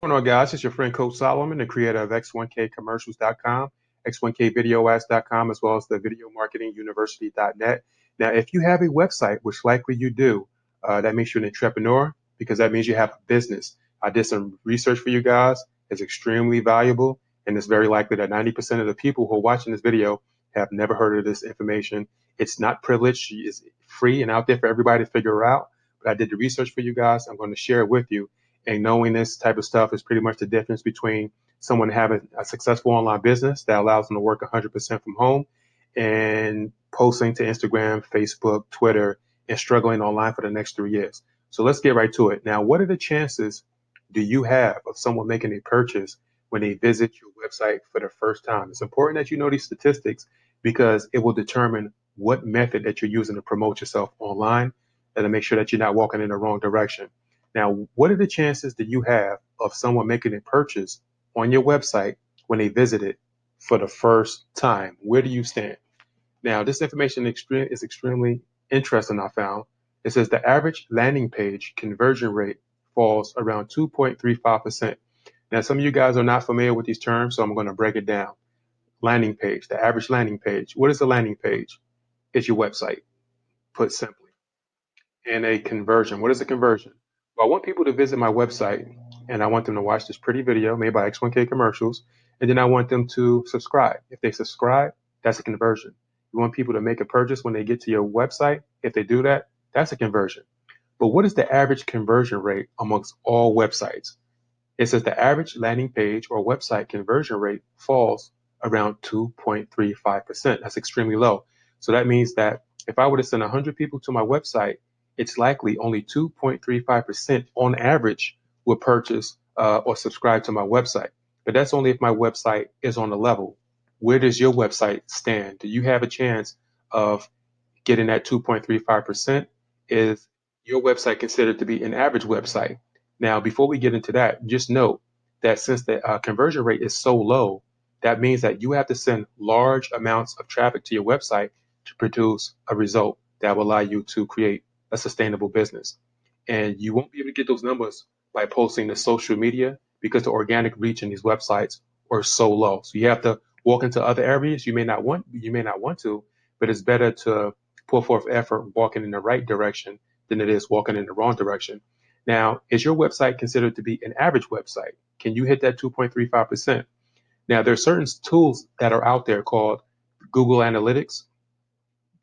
What's going on, guys? It's your friend Coach Solomon, the creator of X1KCommercials.com, X1KVideoAds.com, as well as the Video Marketing University.net. Now, if you have a website, which likely you do, that makes you an entrepreneur because that means you have a business. I did some research for you guys. It's extremely valuable, and it's very likely that 90% of the people who are watching this video have never heard of this information. It's not privileged. It's free and out there for everybody to figure out. But I did the research for you guys. I'm going to share it with you. And knowing this type of stuff is pretty much the difference between someone having a successful online business that allows them to work 100% from home and posting to Instagram, Facebook, Twitter, and struggling online for the next 3 years. So let's get right to it. Now, what are the chances do you have of someone making a purchase when they visit your website for the first time? It's important that you know these statistics because it will determine what method that you're using to promote yourself online and to make sure that you're not walking in the wrong direction. Now, what are the chances that you have of someone making a purchase on your website when they visit it for the first time? Where do you stand? Now, this information is extremely interesting, I found. It says the average landing page conversion rate falls around 2.35%. Now, some of you guys are not familiar with these terms, so I'm going to break it down. Landing page, the average landing page. What is a landing page? It's your website, put simply. And a conversion. What is a conversion? Well, I want people to visit my website and I want them to watch this pretty video made by X1K Commercials. And then I want them to subscribe. If they subscribe, that's a conversion. You want people to make a purchase when they get to your website. If they do that, that's a conversion. But what is the average conversion rate amongst all websites? It says the average landing page or website conversion rate falls around 2.35%. That's extremely low. So that means that if I were to send 100 people to my website, it's likely only 2.35% on average will purchase or subscribe to my website. But that's only if my website is on the level. Where does your website stand? Do you have a chance of getting that 2.35%? Is your website considered to be an average website? Now, before we get into that, just note that since the conversion rate is so low, that means that you have to send large amounts of traffic to your website to produce a result that will allow you to create a sustainable business. And you won't be able to get those numbers by posting to social media because the organic reach in these websites are so low. So you have to walk into other areas you may not want to, but it's better to put forth effort walking in the right direction than it is walking in the wrong direction. Now, is your website considered to be an average website? Can you hit that 2.35%? Now, there are certain tools that are out there called Google Analytics,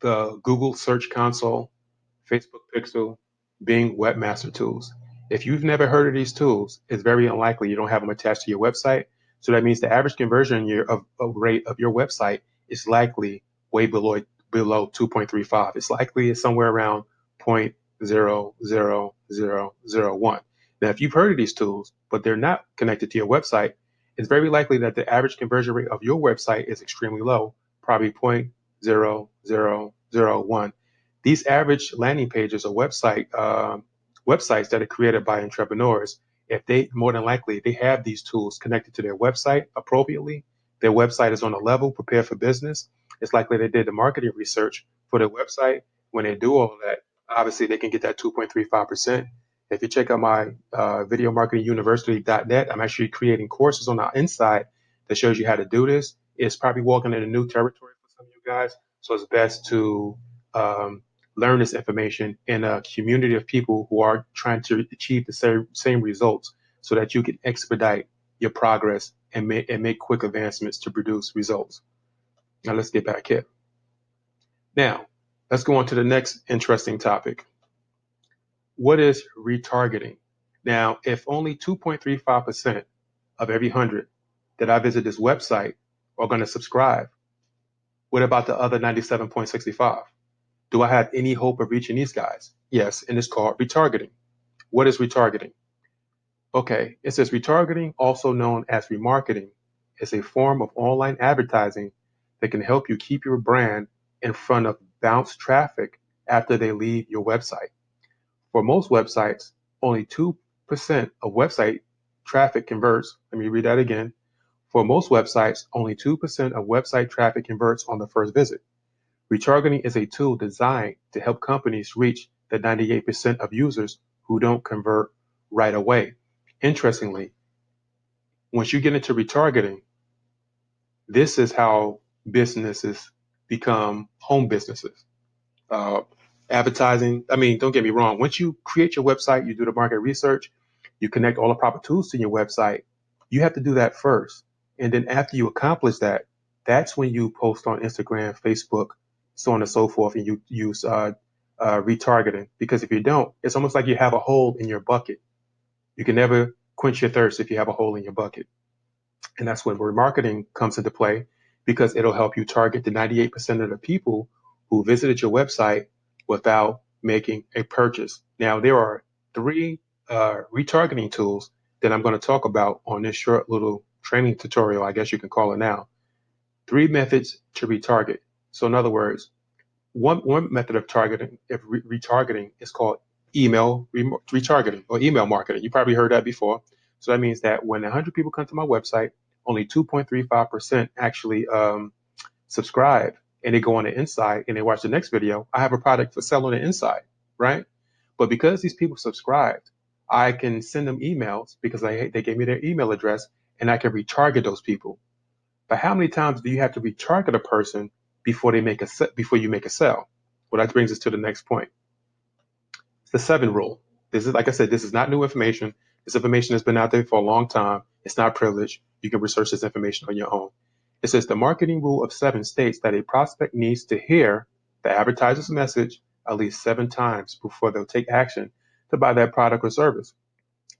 the Google Search Console, Facebook Pixel, Bing Webmaster Tools. If you've never heard of these tools, it's very unlikely you don't have them attached to your website. So that means the average conversion rate of your website is likely way below 2.35. It's likely it's somewhere around 0.00001. Now, if you've heard of these tools, but they're not connected to your website, it's very likely that the average conversion rate of your website is extremely low, probably 0.0001. These average landing pages or websites that are created by entrepreneurs, if they more than likely they have these tools connected to their website appropriately, their website is on a level prepared for business. It's likely they did the marketing research for their website. When they do all of that, obviously they can get that 2.35%. If you check out my Video Marketing University.net, I'm actually creating courses on the inside that shows you how to do this. It's probably walking into new territory for some of you guys, so it's best to um, learn this information in a community of people who are trying to achieve the same results so that you can expedite your progress and make quick advancements to produce results. Now let's get back here. Now, let's go on to the next interesting topic. What is retargeting? Now, if only 2.35% of every 100 that I visit this website are going to subscribe, what about the other 97.65? Do I have any hope of reaching these guys? Yes, and it's called retargeting. What is retargeting? Okay, it says retargeting, also known as remarketing, is a form of online advertising that can help you keep your brand in front of bounce traffic after they leave your website. For most websites, only 2% of website traffic converts. Let me read that again. For most websites, only 2% of website traffic converts on the first visit. Retargeting is a tool designed to help companies reach the 98% of users who don't convert right away. Interestingly, Once you get into retargeting, this is how businesses become home businesses. Uh, Advertising, I mean, don't get me wrong. Once you create your website, you do the market research, you connect all the proper tools to your website, you have to do that first. And then after you accomplish that, that's when you post on Instagram, Facebook, so on and so forth, and you use retargeting. Because if you don't, it's almost like you have a hole in your bucket. You can never quench your thirst if you have a hole in your bucket. And that's when remarketing comes into play because it'll help you target the 98% of the people who visited your website without making a purchase. Now, there are three retargeting tools that I'm going to talk about on this short little training tutorial, I guess you can call it now. Three methods to retarget. So, in other words, one method of targeting, if retargeting, is called email retargeting or email marketing. You probably heard that before. So that means that when 100 people come to my website, only 2.35% actually subscribe, and they go on the inside and they watch the next video. I have a product for sale on the inside, right? But because these people subscribed, I can send them emails because they gave me their email address, and I can retarget those people. But how many times do you have to retarget a person before before you make a sale? Well, that brings us to the next point. It's the 7 rule. This is, like I said, this is not new information. This information has been out there for a long time. It's not privileged. You can research this information on your own. It says the marketing rule of 7 states that a prospect needs to hear the advertiser's message at least 7 times before they'll take action to buy that product or service.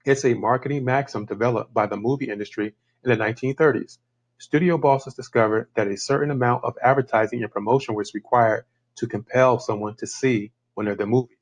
It's a marketing maxim developed by the movie industry in the 1930s. Studio bosses discovered that a certain amount of advertising and promotion was required to compel someone to see one of the movies.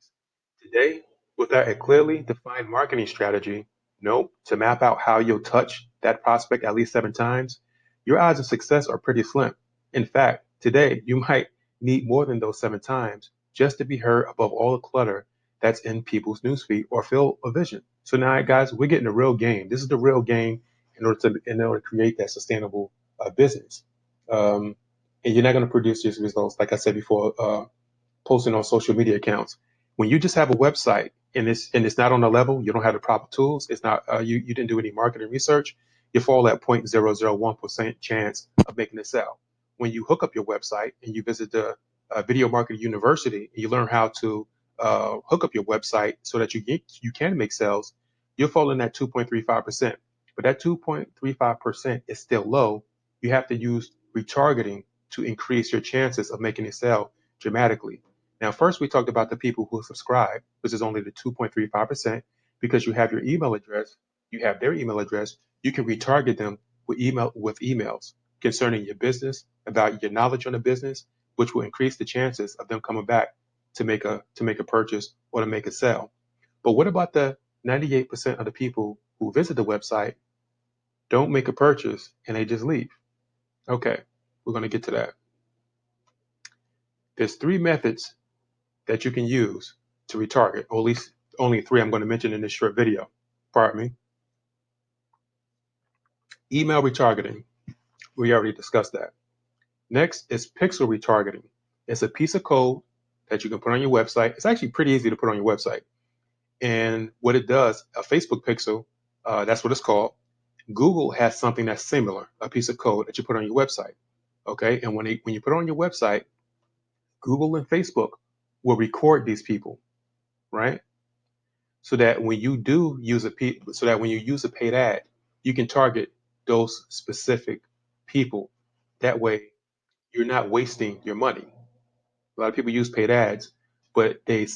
Today, without a clearly defined marketing strategy, nope, to map out how you'll touch that prospect at least 7 times, your odds of success are pretty slim. In fact, today you might need more than those 7 times just to be heard above all the clutter that's in people's newsfeed or field of vision. So now, guys, we're getting the real game. This is the real game in order to create that sustainable business. Um, and you're not going to produce these results, like I said before, posting on social media accounts. When you just have a website and it's not on a level, you don't have the proper tools. It's not you didn't do any marketing research. You fall at 0.001% chance of making a sale. When you hook up your website and you visit the Video Marketing University, and you learn how to hook up your website so that you can make sales. You'll fall in that 2.35%. But that 2.35% is still low. You have to use retargeting to increase your chances of making a sale dramatically. Now, first, we talked about the people who subscribe, which is only the 2.35%, because you have your email address, you have their email address, you can retarget them with emails concerning your business, about your knowledge on the business, which will increase the chances of them coming back to make a purchase or to make a sale. But what about the 98% of the people who visit the website, don't make a purchase, and they just leave? Okay, we're going to get to that. There's 3 methods that you can use to retarget, or at least only 3 I'm going to mention in this short video. Pardon me. Email retargeting. We already discussed that. Next is pixel retargeting. It's a piece of code that you can put on your website. It's actually pretty easy to put on your website. And what it does, a Facebook pixel, that's what it's called. Google has something that's similar, a piece of code that you put on your website. Okay. And when you put it on your website, Google and Facebook will record these people, right? So that when you use a paid ad, you can target those specific people. That way, you're not wasting your money. A lot of people use paid ads, but they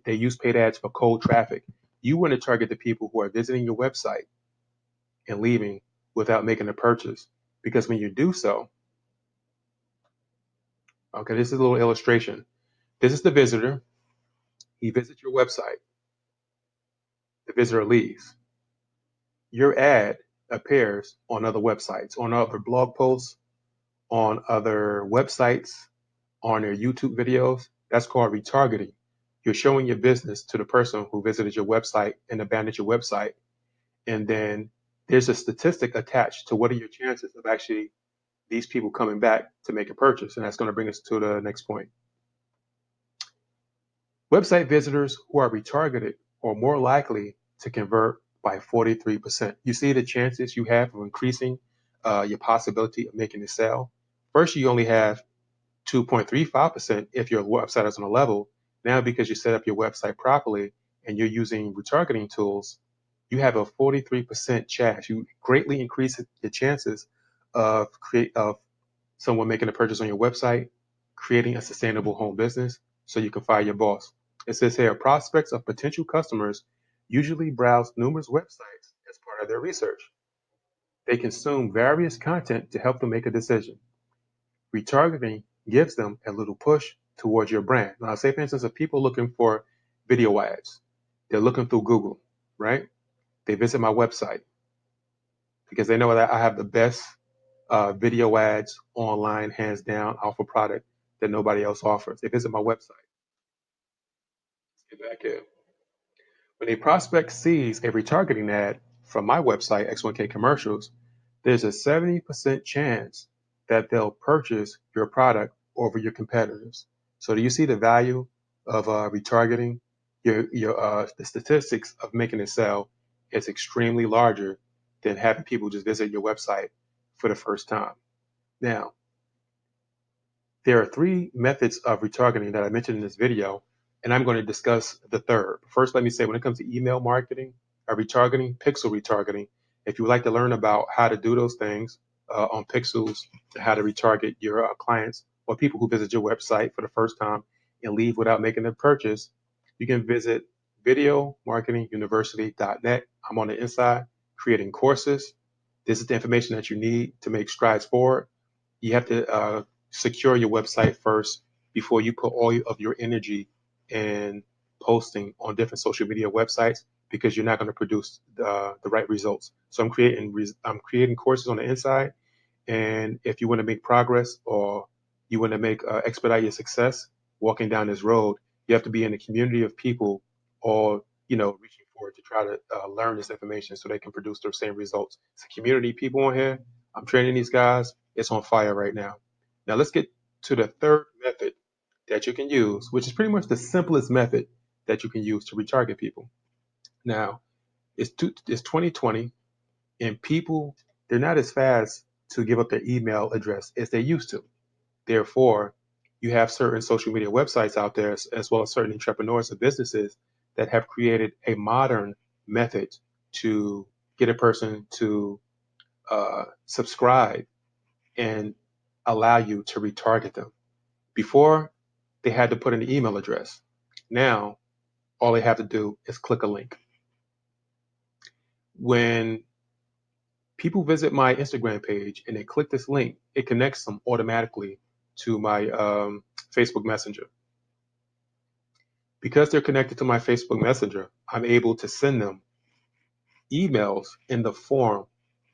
use paid ads for cold traffic. You want to target the people who are visiting your website and leaving without making a purchase, because when you do so, okay, this is a little illustration. This is the visitor. He visits your website. The visitor leaves. Your ad appears on other websites, on other blog posts, on other websites, on your YouTube videos. That's called retargeting. You're showing your business to the person who visited your website and abandoned your website. And then there's a statistic attached to what are your chances of actually these people coming back to make a purchase. And that's going to bring us to the next point. Website visitors who are retargeted are more likely to convert by 43%. You see the chances you have of increasing your possibility of making a sale. First, you only have 2.35% if your website is on a level. Now, because you set up your website properly and you're using retargeting tools, you have a 43% chance. You greatly increase the chances of someone making a purchase on your website, creating a sustainable home business so you can fire your boss. It says here, prospects of potential customers usually browse numerous websites as part of their research. They consume various content to help them make a decision. Retargeting gives them a little push towards your brand. Now, say for instance, if people are looking for video ads, they're looking through Google, right? They visit my website because they know that I have the best video ads online, hands down, off a product that nobody else offers. They visit my website. Let's get back here. When a prospect sees a retargeting ad from my website, X1K Commercials, there's a 70% chance that they'll purchase your product over your competitors. So do you see the value of retargeting? The statistics of making a sale is extremely larger than having people just visit your website for the first time. Now, there are three methods of retargeting that I mentioned in this video, and I'm going to discuss the third. First, let me say when it comes to email marketing or retargeting, pixel retargeting, if you would like to learn about how to do those things on pixels, how to retarget your clients or people who visit your website for the first time and leave without making a purchase, you can visit videomarketinguniversity.net. I'm on the inside creating courses. This is the information that you need to make strides forward. You have to secure your website first before you put all of your energy in posting on different social media websites because you're not going to produce the right results. So I'm creating courses on the inside, and if you want to make progress or you want to make expedite your success walking down this road, you have to be in a community of people all reaching forward to try to learn this information so they can produce the same results. It's a community of people on here. I'm training these guys. It's on fire right now. Now let's get to the third method that you can use, which is pretty much the simplest method that you can use to retarget people. Now it's 2020, and people, they're not as fast to give up their email address as they used to. Therefore, you have certain social media websites out there, as well as certain entrepreneurs and businesses that have created a modern method to get a person to subscribe and allow you to retarget them. Before, they had to put in an email address. Now, all they have to do is click a link. When people visit my Instagram page and they click this link, it connects them automatically to my Facebook Messenger. Because they're connected to my Facebook Messenger, I'm able to send them emails in the form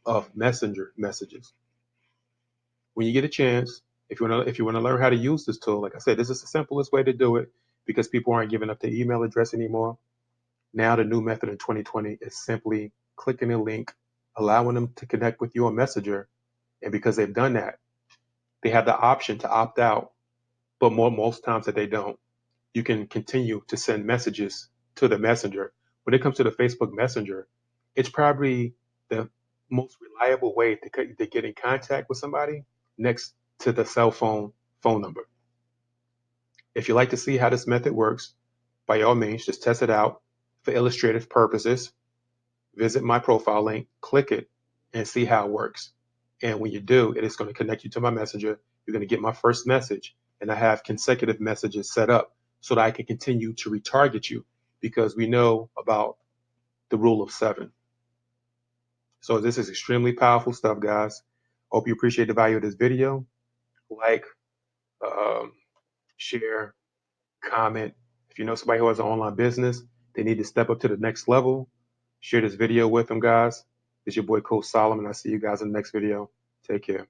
of messenger messages. When you get a chance, if you want to learn how to use this tool, like I said, this is the simplest way to do it because people aren't giving up their email address anymore. Now the new method in 2020 is simply clicking a link, allowing them to connect with you on Messenger, and because they've done that, they have the option to opt out, but most times that they don't, you can continue to send messages to the messenger. When it comes to the Facebook Messenger, it's probably the most reliable way to get in contact with somebody next to the cell phone number. If you like to see how this method works, by all means, just test it out for illustrative purposes. Visit my profile link, click it, and see how it works. And when you do, it is going to connect you to my messenger. You're going to get my first message, and I have consecutive messages set up so that I can continue to retarget you because we know about the rule of seven. So this is extremely powerful stuff, guys. Hope you appreciate the value of this video. Like, um, share, comment. If you know somebody who has an online business, they need to step up to the next level. Share this video with them, guys. It's your boy, Coach Solomon. I'll see you guys in the next video. Take care.